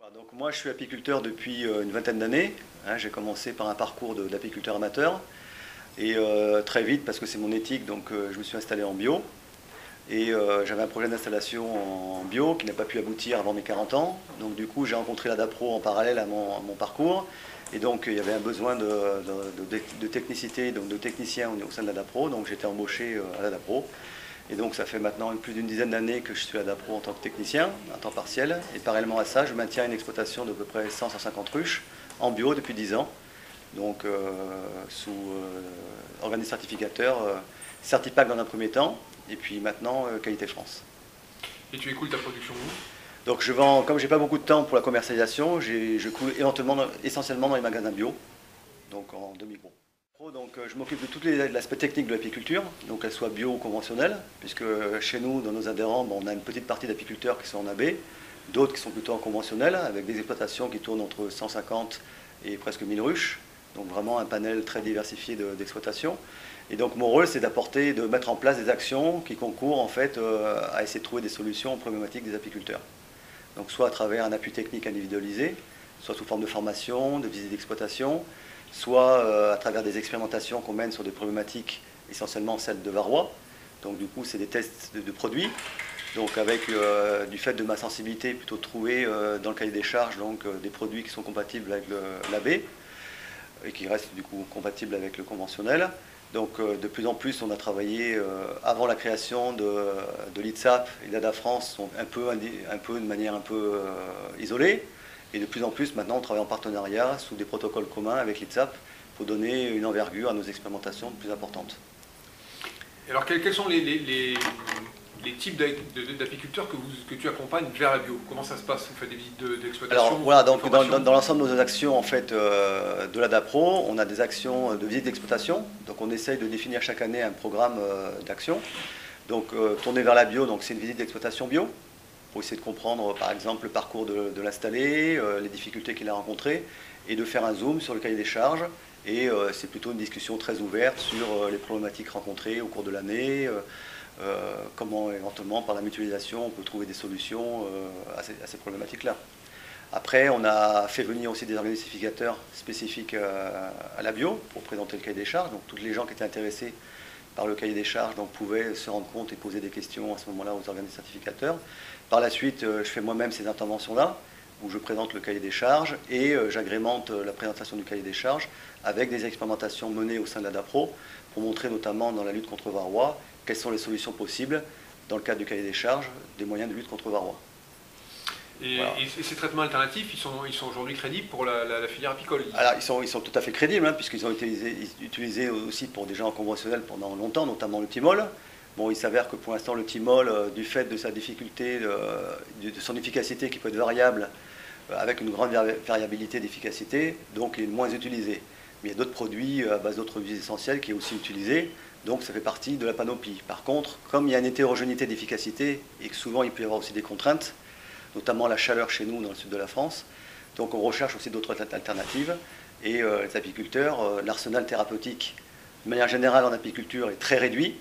Voilà, donc moi je suis apiculteur depuis une vingtaine d'années. J'ai commencé par un parcours d'apiculteur amateur et très vite parce que c'est mon éthique, donc je me suis installé en bio. Et j'avais un projet d'installation en bio qui n'a pas pu aboutir avant mes 40 ans. Donc du coup j'ai rencontré la DAPRO en parallèle à mon parcours. Et donc il y avait un besoin de technicité, donc de technicien au sein de la DAPRO. Donc j'étais embauché à la DAPRO. Et donc ça fait maintenant plus d'une dizaine d'années que je suis à DAPRO en tant que technicien, à temps partiel. Et parallèlement à ça, je maintiens une exploitation d'à peu près 100-150 ruches en bio depuis 10 ans. Donc sous organisme certificateur, Certipack dans un premier temps, et puis maintenant Qualité France. Et tu écoules ta production où? Donc je vends, comme j'ai pas beaucoup de temps pour la commercialisation, je coule essentiellement dans les magasins bio, donc en demi-gros. Donc, je m'occupe de tout l'aspect technique de l'apiculture, donc qu'elle soit bio ou conventionnelle, puisque chez nous, dans nos adhérents, on a une petite partie d'apiculteurs qui sont en AB, d'autres qui sont plutôt en conventionnel, avec des exploitations qui tournent entre 150 et presque 1000 ruches, donc vraiment un panel très diversifié d'exploitations. Et donc mon rôle, c'est de mettre en place des actions qui concourent en fait à essayer de trouver des solutions aux problématiques des apiculteurs. Donc soit à travers un appui technique individualisé, soit sous forme de formation, de visite d'exploitation, soit à travers des expérimentations qu'on mène sur des problématiques, essentiellement celles de varroa. Donc du coup, c'est des tests de produits. Donc avec du fait de ma sensibilité, plutôt de trouver dans le cahier des charges des produits qui sont compatibles avec l'AB et qui restent du coup compatibles avec le conventionnel. Donc de plus en plus, on a travaillé avant la création de l'ITSAP et d'ADA France un peu de manière un peu isolée. Et de plus en plus, maintenant, on travaille en partenariat sous des protocoles communs avec l'ITSAP pour donner une envergure à nos expérimentations plus importantes. Et alors, quels sont les types d'apiculteurs que tu accompagnes vers la bio? Comment ça se passe? Vous faites des visites d'exploitation? Alors voilà, donc dans l'ensemble de nos actions en fait, de la DAPRO, on a des actions de visite d'exploitation. Donc on essaye de définir chaque année un programme d'action. Donc tourner vers la bio, donc c'est une visite d'exploitation bio, pour essayer de comprendre par exemple le parcours de l'installé, les difficultés qu'il a rencontrées, et de faire un zoom sur le cahier des charges. Et c'est plutôt une discussion très ouverte sur les problématiques rencontrées au cours de l'année, comment éventuellement par la mutualisation on peut trouver des solutions à ces problématiques-là. Après, on a fait venir aussi des organicificateurs spécifiques à la bio pour présenter le cahier des charges. Donc tous les gens qui étaient intéressés par le cahier des charges pouvaient se rendre compte et poser des questions à ce moment-là aux organismes certificateurs. Par la suite, je fais moi-même ces interventions-là, où je présente le cahier des charges et j'agrémente la présentation du cahier des charges avec des expérimentations menées au sein de la DAPRO pour montrer notamment dans la lutte contre varroa quelles sont les solutions possibles dans le cadre du cahier des charges des moyens de lutte contre varroa. Et, voilà. Et ces traitements alternatifs, ils sont aujourd'hui crédibles pour la filière apicole? Alors, ils sont tout à fait crédibles, puisqu'ils ont été utilisés aussi pour des gens conventionnels pendant longtemps, notamment le thymol. Bon, il s'avère que pour l'instant, le thymol, du fait de sa difficulté, de son efficacité qui peut être variable, avec une grande variabilité d'efficacité, donc il est moins utilisé. Mais il y a d'autres produits à base d'autres huiles essentielles qui est aussi utilisé, donc ça fait partie de la panoplie. Par contre, comme il y a une hétérogénéité d'efficacité et que souvent il peut y avoir aussi des contraintes, notamment la chaleur chez nous dans le sud de la France, donc on recherche aussi d'autres alternatives. Et les apiculteurs, l'arsenal thérapeutique, de manière générale en apiculture, est très réduit,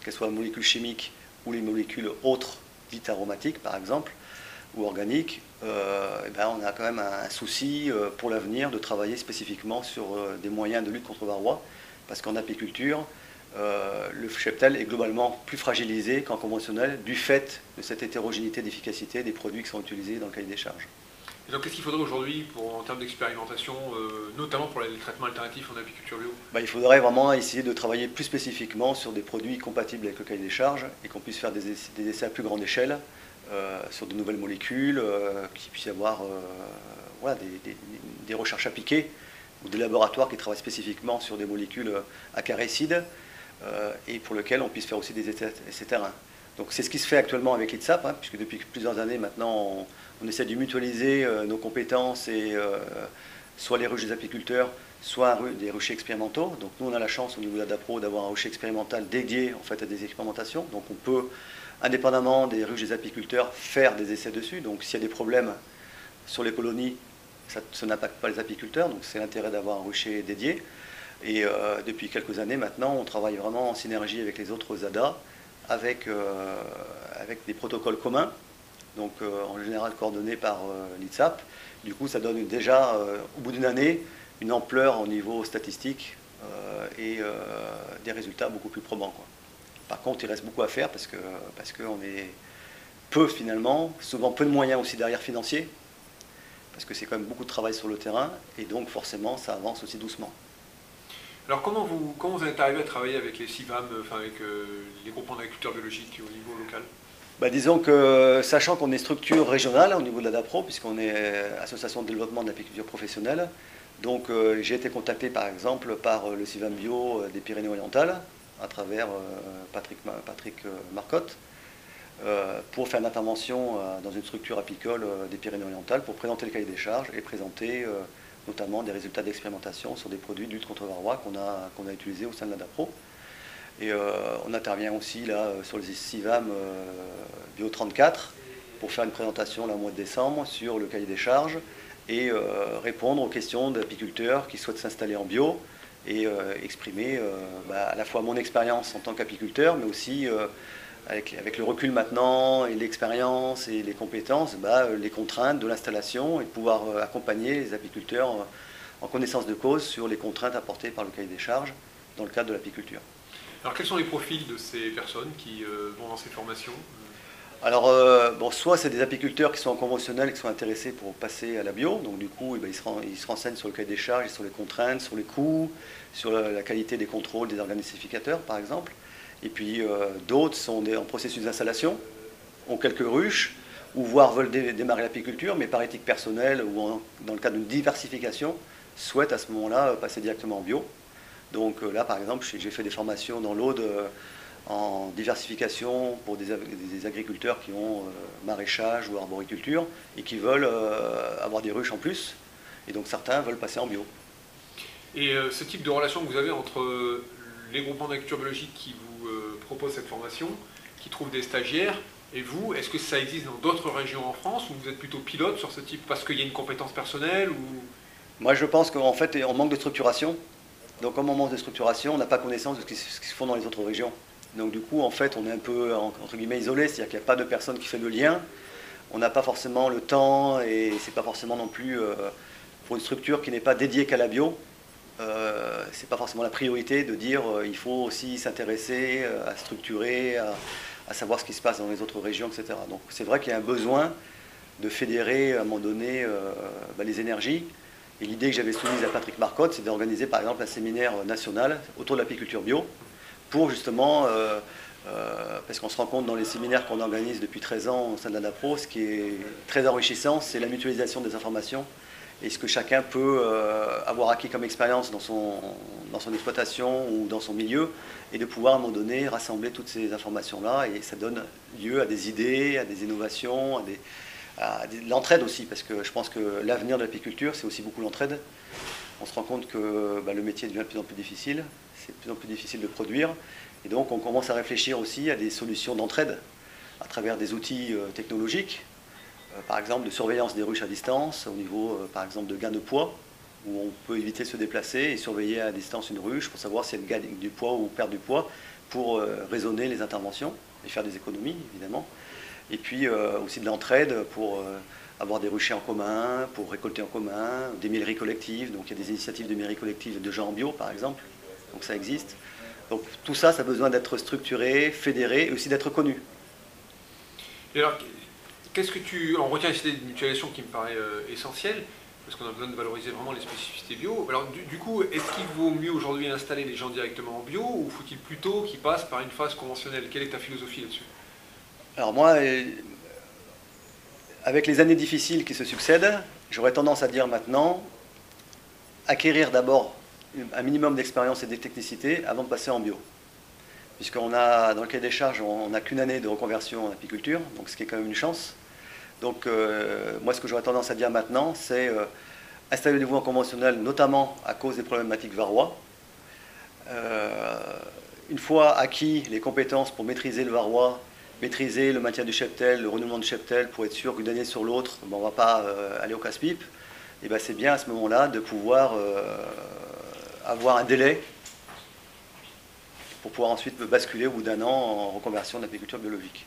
qu'elles soient molécules chimiques ou les molécules autres, dites aromatiques par exemple, ou organiques, on a quand même un souci pour l'avenir de travailler spécifiquement sur des moyens de lutte contre varroa, parce qu'en apiculture, le cheptel est globalement plus fragilisé qu'en conventionnel du fait de cette hétérogénéité d'efficacité des produits qui sont utilisés dans le cahier des charges. Et donc qu'est-ce qu'il faudrait aujourd'hui en termes d'expérimentation, notamment pour les traitements alternatifs en apiculture bio? Il faudrait vraiment essayer de travailler plus spécifiquement sur des produits compatibles avec le cahier des charges et qu'on puisse faire des essais à plus grande échelle sur de nouvelles molécules, qu'il puisse y avoir des recherches appliquées ou des laboratoires qui travaillent spécifiquement sur des molécules acaricides et pour lesquelles on puisse faire aussi des essais terrain. Donc c'est ce qui se fait actuellement avec l'ITSAP, puisque depuis plusieurs années maintenant on essaie de mutualiser nos compétences et soit les ruches des apiculteurs, soit des ruchers expérimentaux. Donc nous on a la chance au niveau de la DAPRO d'avoir un rucher expérimental dédié en fait à des expérimentations. Donc on peut, indépendamment des ruches des apiculteurs, faire des essais dessus. Donc s'il y a des problèmes sur les colonies, ça n'impacte pas les apiculteurs, donc c'est l'intérêt d'avoir un rucher dédié. Et depuis quelques années maintenant, on travaille vraiment en synergie avec les autres ADA, avec des protocoles communs donc en général coordonné par l'ITSAP. Du coup, ça donne déjà, au bout d'une année, une ampleur au niveau statistique et des résultats beaucoup plus probants, quoi. Par contre, il reste beaucoup à faire parce qu'on est peu finalement, souvent peu de moyens aussi derrière financiers, parce que c'est quand même beaucoup de travail sur le terrain, et donc forcément ça avance aussi doucement. Alors comment vous êtes arrivé à travailler avec les CIVAM, enfin avec les groupements d'agriculteurs biologiques au niveau local? Disons que, sachant qu'on est structure régionale au niveau de l'ADAPRO, puisqu'on est association de développement de l'apiculture professionnelle, donc j'ai été contacté par exemple par le CIVAM Bio des Pyrénées-Orientales, à travers Patrick Marcotte, pour faire une intervention dans une structure apicole des Pyrénées-Orientales pour présenter le cahier des charges et présenter notamment des résultats d'expérimentation sur des produits de lutte contre le varroa qu'on a utilisés au sein de l'ADAPRO. Et on intervient aussi là sur les CIVAM Bio 34 pour faire une présentation là, au mois de décembre sur le cahier des charges et répondre aux questions d'apiculteurs qui souhaitent s'installer en bio et exprimer à la fois mon expérience en tant qu'apiculteur, mais aussi avec le recul maintenant et l'expérience et les compétences, les contraintes de l'installation et de pouvoir accompagner les apiculteurs en connaissance de cause sur les contraintes apportées par le cahier des charges dans le cadre de l'apiculture. Alors quels sont les profils de ces personnes qui vont dans ces formations? Alors, soit c'est des apiculteurs qui sont en conventionnel et qui sont intéressés pour passer à la bio, donc du coup ils se renseignent sur le cahier des charges, sur les contraintes, sur les coûts, sur la qualité des contrôles des organes lésificateurs par exemple. Et puis d'autres sont en processus d'installation, ont quelques ruches, ou voire veulent démarrer l'apiculture, mais par éthique personnelle ou dans le cadre d'une diversification, souhaitent à ce moment-là passer directement en bio. Donc là par exemple j'ai fait des formations dans l'Aude en diversification pour des agriculteurs qui ont maraîchage ou arboriculture et qui veulent avoir des ruches en plus. Et donc certains veulent passer en bio. Et ce type de relation que vous avez entre les groupements d'agriculture biologique qui vous proposent cette formation, qui trouvent des stagiaires, et vous, est-ce que ça existe dans d'autres régions en France ou vous êtes plutôt pilote sur ce type parce qu'il y a une compétence personnelle ou... Moi je pense qu'en fait on manque de structuration. Donc comme on manque de structuration, on n'a pas connaissance de ce qui se fait dans les autres régions. Donc du coup, en fait, on est un peu, entre guillemets, isolé, c'est-à-dire qu'il n'y a pas de personne qui fait le lien. On n'a pas forcément le temps et c'est pas forcément non plus, pour une structure qui n'est pas dédiée qu'à la bio, c'est pas forcément la priorité de dire il faut aussi s'intéresser à structurer, à savoir ce qui se passe dans les autres régions, etc. Donc c'est vrai qu'il y a un besoin de fédérer à un moment donné les énergies. Et l'idée que j'avais soumise à Patrick Marcotte, c'est d'organiser par exemple un séminaire national autour de l'apiculture bio, pour justement, parce qu'on se rend compte dans les séminaires qu'on organise depuis 13 ans au sein de l'ADAPRO, ce qui est très enrichissant, c'est la mutualisation des informations et ce que chacun peut avoir acquis comme expérience dans son exploitation ou dans son milieu, et de pouvoir à un moment donné rassembler toutes ces informations-là, et ça donne lieu à des idées, à des innovations, à l'entraide aussi, parce que je pense que l'avenir de l'apiculture, c'est aussi beaucoup l'entraide. On se rend compte que le métier devient de plus en plus difficile, c'est de plus en plus difficile de produire, et donc on commence à réfléchir aussi à des solutions d'entraide à travers des outils technologiques, par exemple de surveillance des ruches à distance, au niveau par exemple de gain de poids, où on peut éviter de se déplacer et surveiller à distance une ruche pour savoir si elle gagne du poids ou perd du poids, pour raisonner les interventions et faire des économies évidemment. Et puis aussi de l'entraide pour avoir des ruchers en commun, pour récolter en commun, des maileries collectives. Donc il y a des initiatives de mairies collectives de gens en bio par exemple, donc ça existe. Donc tout ça, ça a besoin d'être structuré, fédéré et aussi d'être connu. Et alors, on retient cette idée de mutualisation qui me paraît essentielle, parce qu'on a besoin de valoriser vraiment les spécificités bio. Alors du coup, est-ce qu'il vaut mieux aujourd'hui installer les gens directement en bio, ou faut-il plutôt qu'ils passent par une phase conventionnelle? Quelle est ta philosophie là-dessus? Alors moi, avec les années difficiles qui se succèdent, j'aurais tendance à dire maintenant, acquérir d'abord un minimum d'expérience et de technicité avant de passer en bio. Puisqu'on a, dans le cahier des charges, on n'a qu'une année de reconversion en apiculture, donc ce qui est quand même une chance. Donc moi, ce que j'aurais tendance à dire maintenant, c'est installez-vous en conventionnel, notamment à cause des problématiques varrois. Une fois acquis les compétences pour maîtriser le varroa, maîtriser le maintien du cheptel, le renouvellement du cheptel, pour être sûr qu'une année sur l'autre, on ne va pas aller au casse-pipe, et ben c'est bien à ce moment-là de pouvoir avoir un délai pour pouvoir ensuite basculer au bout d'un an en reconversion d'apiculture biologique.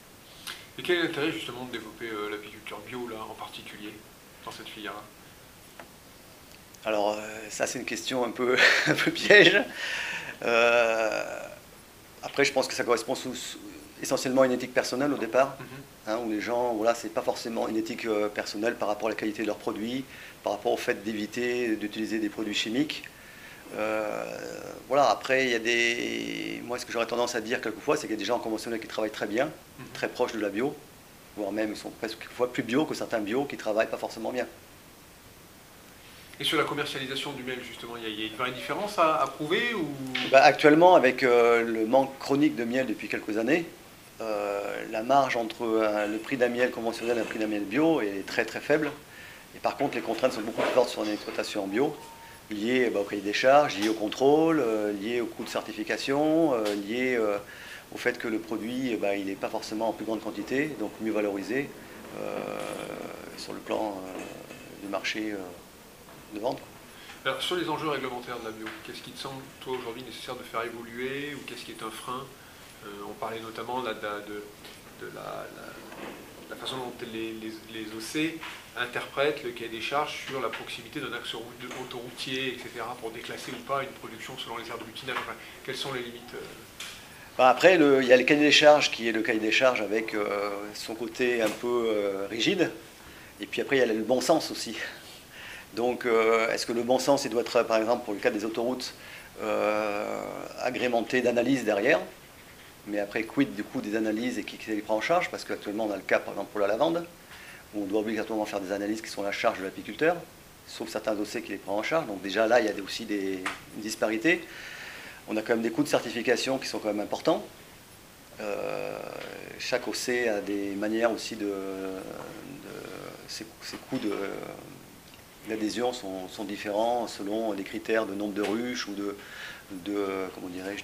Et quel est l'intérêt justement de développer l'apiculture bio là en particulier dans cette filière-là? Alors ça c'est une question un peu, un peu piège. Après je pense que ça correspond essentiellement à une éthique personnelle au départ, où les gens, voilà, c'est pas forcément une éthique personnelle par rapport à la qualité de leurs produits, par rapport au fait d'éviter d'utiliser des produits chimiques. Voilà, après il y a des... Moi ce que j'aurais tendance à dire quelquefois, c'est qu'il y a des gens conventionnels qui travaillent très bien, très proches de la bio, voire même ils sont presque quelquefois plus bio que certains bio qui travaillent pas forcément bien. Et sur la commercialisation du miel, justement, il y a une vraie différence à prouver ou... Actuellement, avec le manque chronique de miel depuis quelques années, la marge entre le prix d'un miel conventionnel et un prix d'un miel bio est très très faible. Et par contre, les contraintes sont beaucoup plus fortes sur une exploitation en bio, liées au cahier des charges, liées au contrôle, liées au coût de certification, liées au fait que le produit il n'est pas forcément en plus grande quantité, donc mieux valorisé sur le plan du marché de vente. Alors, sur les enjeux réglementaires de la bio, qu'est-ce qui te semble, toi, aujourd'hui, nécessaire de faire évoluer, ou qu'est-ce qui est un frein? On parlait notamment là, de la façon dont les OC interprètent le cahier des charges sur la proximité d'un axe autoroutier, etc., pour déclasser ou pas une production selon les aires de butinage. Enfin, quelles sont les limites? Après, il y a le cahier des charges qui est le cahier des charges avec son côté un peu rigide, et puis après il y a le bon sens aussi. Donc, est-ce que le bon sens, il doit être, par exemple, pour le cas des autoroutes, agrémenté d'analyses derrière? Mais après, quid du coup des analyses et qui les prend en charge? Parce qu'actuellement, on a le cas, par exemple, pour la lavande, où on doit obligatoirement faire des analyses qui sont à la charge de l'apiculteur, sauf certains dossiers qui les prennent en charge. Donc déjà là, il y a aussi une disparité. On a quand même des coûts de certification qui sont quand même importants. Chaque OC a des manières aussi ses coûts d'adhésion sont différents selon les critères de nombre de ruches ou comment dirais-je,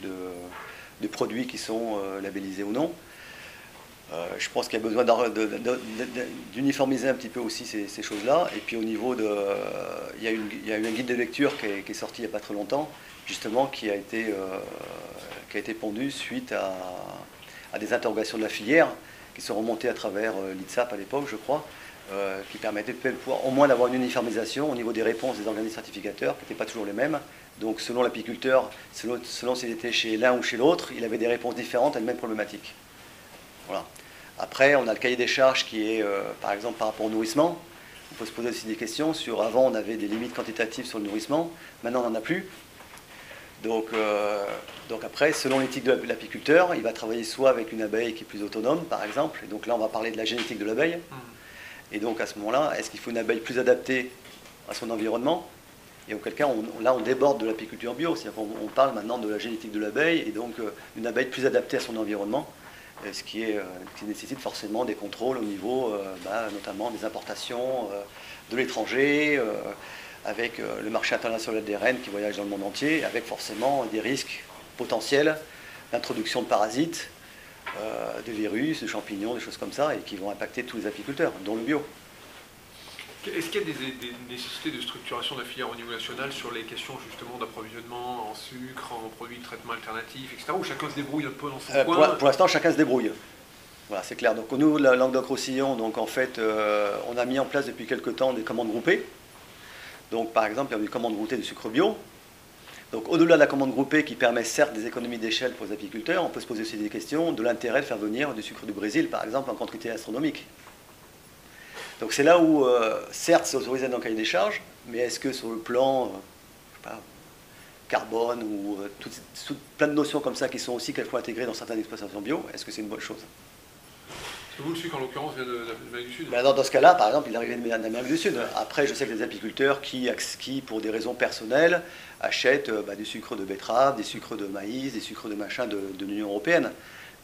de produits qui sont labellisés ou non. Je pense qu'il y a besoin d'uniformiser un petit peu aussi ces choses-là. Et puis au niveau il y a eu un guide de lecture qui est sorti il n'y a pas très longtemps, justement, qui a été pondu suite à des interrogations de la filière qui sont remontées à travers l'ITSAP à l'époque, je crois, qui permettait de pouvoir au moins d'avoir une uniformisation au niveau des réponses des organismes certificateurs, qui n'étaient pas toujours les mêmes. Donc selon l'apiculteur, selon s'il était chez l'un ou chez l'autre, il avait des réponses différentes à une même problématique. Voilà. Après, on a le cahier des charges qui est, par exemple, par rapport au nourrissement. On peut se poser aussi des questions sur, avant on avait des limites quantitatives sur le nourrissement, maintenant on n'en a plus. Donc après, selon l'éthique de l'apiculteur, il va travailler soit avec une abeille qui est plus autonome, par exemple, et donc là on va parler de la génétique de l'abeille. Et donc à ce moment-là, est-ce qu'il faut une abeille plus adaptée à son environnement? Et auquel cas, là on déborde de l'apiculture bio, c'est-à-dire qu'on parle maintenant de la génétique de l'abeille, et donc une abeille plus adaptée à son environnement, ce qui nécessite forcément des contrôles au niveau notamment des importations de l'étranger, avec le marché international des rennes qui voyage dans le monde entier, avec forcément des risques potentiels d'introduction de parasites, de virus, de champignons, des choses comme ça, et qui vont impacter tous les apiculteurs, dont le bio. Est-ce qu'il y a des nécessités de structuration de la filière au niveau national sur les questions justement d'approvisionnement en sucre, en produits de traitement alternatifs, etc., où chacun se débrouille un peu dans son coin? Pour l'instant, chacun se débrouille. Voilà, c'est clair. Donc, au niveau de la Languedoc-Roussillon, donc en fait, on a mis en place depuis quelques temps des commandes groupées. Donc, par exemple, il y a une commande groupée de sucre bio. Donc, au-delà de la commande groupée qui permet certes des économies d'échelle pour les apiculteurs, on peut se poser aussi des questions de l'intérêt de faire venir du sucre du Brésil, par exemple, en quantité astronomique. Donc, c'est là où, certes, c'est autorisé dans le cahier des charges, mais est-ce que sur le plan, je sais pas, carbone ou plein de notions comme ça qui sont aussi quelquefois intégrées dans certaines exploitations bio, est-ce que c'est une bonne chose? Parce que vous, le sucre, en l'occurrence, vient d'Amérique du Sud. Dans ce cas-là, par exemple, il est arrivé d'Amérique du Sud. Après, je sais que les apiculteurs qui, pour des raisons personnelles, achètent du sucre de betterave, des sucres de maïs, des sucres de machin de l'Union européenne.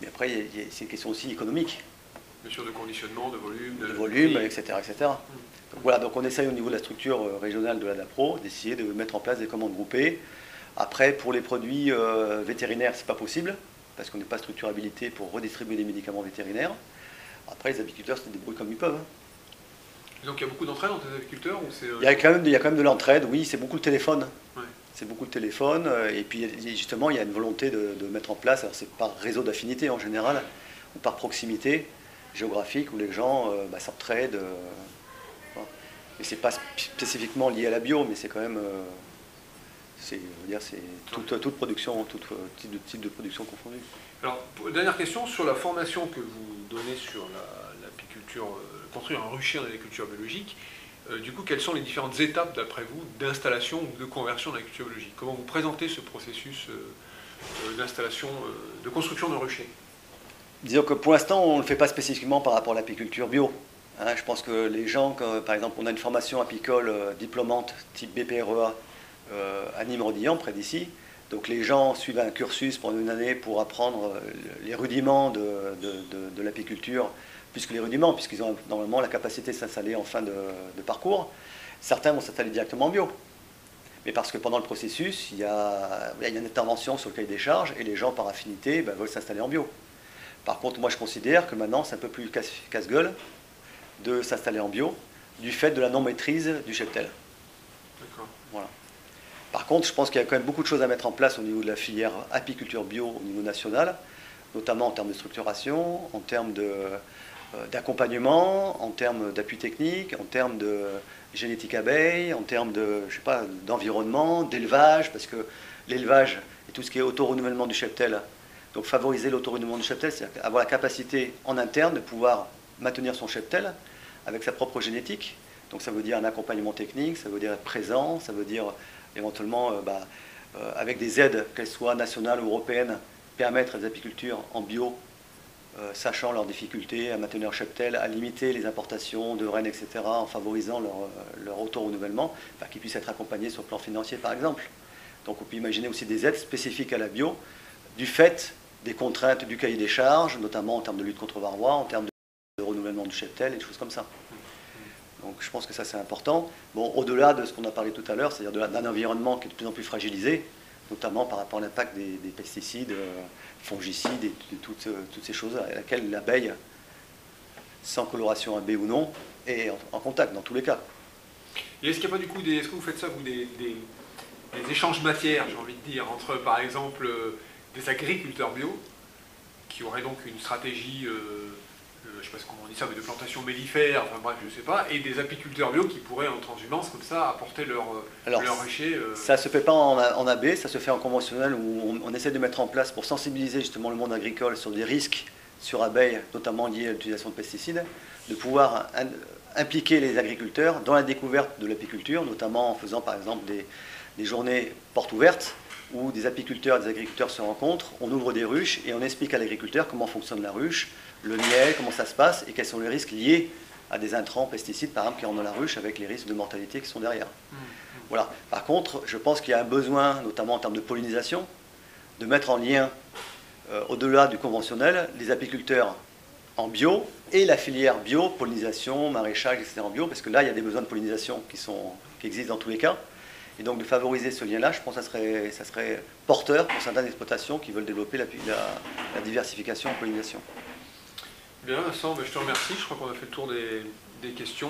Mais après, c'est une question aussi économique. Bien sûr, de conditionnement, de volume. De volume, etc. etc. Donc, voilà, donc on essaye au niveau de la structure régionale de la DAPRO d'essayer de mettre en place des commandes groupées. Après, pour les produits vétérinaires, c'est pas possible, parce qu'on n'est pas structure habilité pour redistribuer des médicaments vétérinaires. Après, les apiculteurs se débrouillent comme ils peuvent. Donc il y a beaucoup d'entraide entre les apiculteurs ou c'est... Il y a quand même de l'entraide, oui, c'est beaucoup le téléphone. Ouais. C'est beaucoup le téléphone, et puis justement, il y a une volonté de mettre en place, alors c'est par réseau d'affinité en général, ou par proximité, géographiques où les gens s'entraident. Voilà. Et c'est pas spécifiquement lié à la bio, mais c'est quand même, c'est toute production, tout type de production confondu. Alors, dernière question sur la formation que vous donnez sur l'apiculture, construire un rucher en agriculture biologique. Du coup, quelles sont les différentes étapes, d'après vous, d'installation ou de conversion de l'agriculture biologique? Comment vous présentez ce processus d'installation, de construction d'un rucher? Disons que pour l'instant, on ne le fait pas spécifiquement par rapport à l'apiculture bio. Je pense que les gens, par exemple, on a une formation apicole diplômante type BPREA à Nîmes-Rodillan, près d'ici. Donc les gens suivent un cursus pendant une année pour apprendre les rudiments de l'apiculture, plus que les rudiments, puisqu'ils ont normalement la capacité de s'installer en fin de parcours. Certains vont s'installer directement en bio. Mais parce que pendant le processus, il y a une intervention sur le cahier des charges et les gens, par affinité, veulent s'installer en bio. Par contre, moi je considère que maintenant, c'est un peu plus casse-gueule de s'installer en bio, du fait de la non-maîtrise du cheptel. D'accord. Voilà. Par contre, je pense qu'il y a quand même beaucoup de choses à mettre en place au niveau de la filière apiculture bio au niveau national, notamment en termes de structuration, en termes d'accompagnement, en termes d'appui technique, en termes de génétique abeille, en termes d'environnement, d'élevage, parce que l'élevage et tout ce qui est auto-renouvellement du cheptel, donc favoriser l'auto-renouvellement du cheptel, c'est avoir la capacité en interne de pouvoir maintenir son cheptel avec sa propre génétique. Donc ça veut dire un accompagnement technique, ça veut dire être présent, ça veut dire éventuellement, avec des aides, qu'elles soient nationales ou européennes, permettre à des apiculteurs en bio, sachant leurs difficultés à maintenir leur cheptel, à limiter les importations de rennes, etc., en favorisant leur auto-renouvellement, qu'ils puissent être accompagnés sur le plan financier, par exemple. Donc on peut imaginer aussi des aides spécifiques à la bio, du fait des contraintes du cahier des charges, notamment en termes de lutte contre varroa, en termes de renouvellement du cheptel et des choses comme ça. Donc je pense que ça c'est important. Bon, au-delà de ce qu'on a parlé tout à l'heure, c'est-à-dire d'un environnement qui est de plus en plus fragilisé, notamment par rapport à l'impact des pesticides, fongicides et de toutes ces choses à laquelle l'abeille, sans coloration AB ou non, est en contact dans tous les cas. Et est-ce qu'il n'y a pas du coup est-ce que vous faites ça, vous, des échanges matières, j'ai envie de dire, entre par exemple des agriculteurs bio qui auraient donc une stratégie je ne sais pas comment on dit ça, mais de plantation mellifère, enfin bref, je ne sais pas, et des apiculteurs bio qui pourraient en transhumance comme ça apporter leur rucher. Ça ne se fait pas en AB, ça se fait en conventionnel où on essaie de mettre en place pour sensibiliser justement le monde agricole sur des risques sur abeilles, notamment liés à l'utilisation de pesticides, de pouvoir impliquer les agriculteurs dans la découverte de l'apiculture, notamment en faisant par exemple des journées portes ouvertes où des apiculteurs et des agriculteurs se rencontrent, on ouvre des ruches et on explique à l'agriculteur comment fonctionne la ruche, le miel, comment ça se passe et quels sont les risques liés à des intrants, pesticides par exemple qui rentrent dans la ruche avec les risques de mortalité qui sont derrière. Voilà. Par contre, je pense qu'il y a un besoin, notamment en termes de pollinisation, de mettre en lien, au-delà du conventionnel, les apiculteurs en bio et la filière bio, pollinisation, maraîchage, etc. en bio, parce que là, il y a des besoins de pollinisation qui existent dans tous les cas. Et donc de favoriser ce lien-là, je pense que ça serait porteur pour certaines exploitations qui veulent développer la diversification en pollinisation. Bien, Vincent, je te remercie. Je crois qu'on a fait le tour des questions.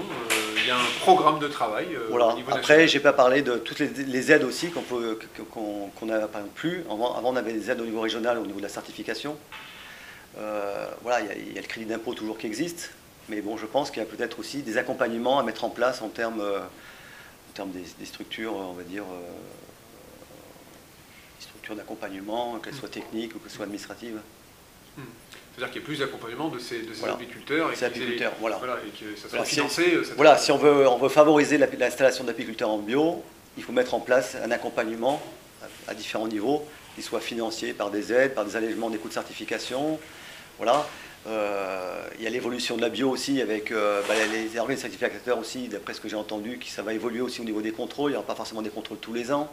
Il y a un programme de travail voilà. Au niveau national. Après, je n'ai pas parlé de toutes les aides aussi qu'on n'a pas plus. Avant, on avait des aides au niveau régional, au niveau de la certification. Voilà, il y a le crédit d'impôt toujours qui existe. Mais bon, je pense qu'il y a peut-être aussi des accompagnements à mettre en place en termes des structures, on va dire, des structures d'accompagnement, qu'elles soient techniques ou qu'elles soient administratives. C'est-à-dire qu'il y a plus d'accompagnement de ces voilà. apiculteurs et, voilà. Et que ça soit financé. Voilà, si on veut favoriser l'installation d'apiculteurs en bio, il faut mettre en place un accompagnement à différents niveaux, qu'il soit financier par des aides, par des allègements des coûts de certification. Voilà. Il y a l'évolution de la bio aussi avec les organismes certificateurs aussi, d'après ce que j'ai entendu, ça va évoluer aussi au niveau des contrôles. Il n'y aura pas forcément des contrôles tous les ans.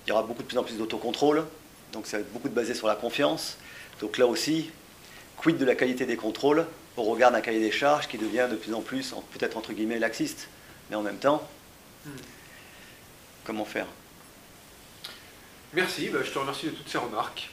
Il y aura de plus en plus d'autocontrôle. Donc ça va être beaucoup basé sur la confiance. Donc là aussi, quid de la qualité des contrôles au regard d'un cahier des charges qui devient de plus en plus, peut-être entre guillemets, laxiste. Mais en même temps, comment faire? Merci, je te remercie de toutes ces remarques.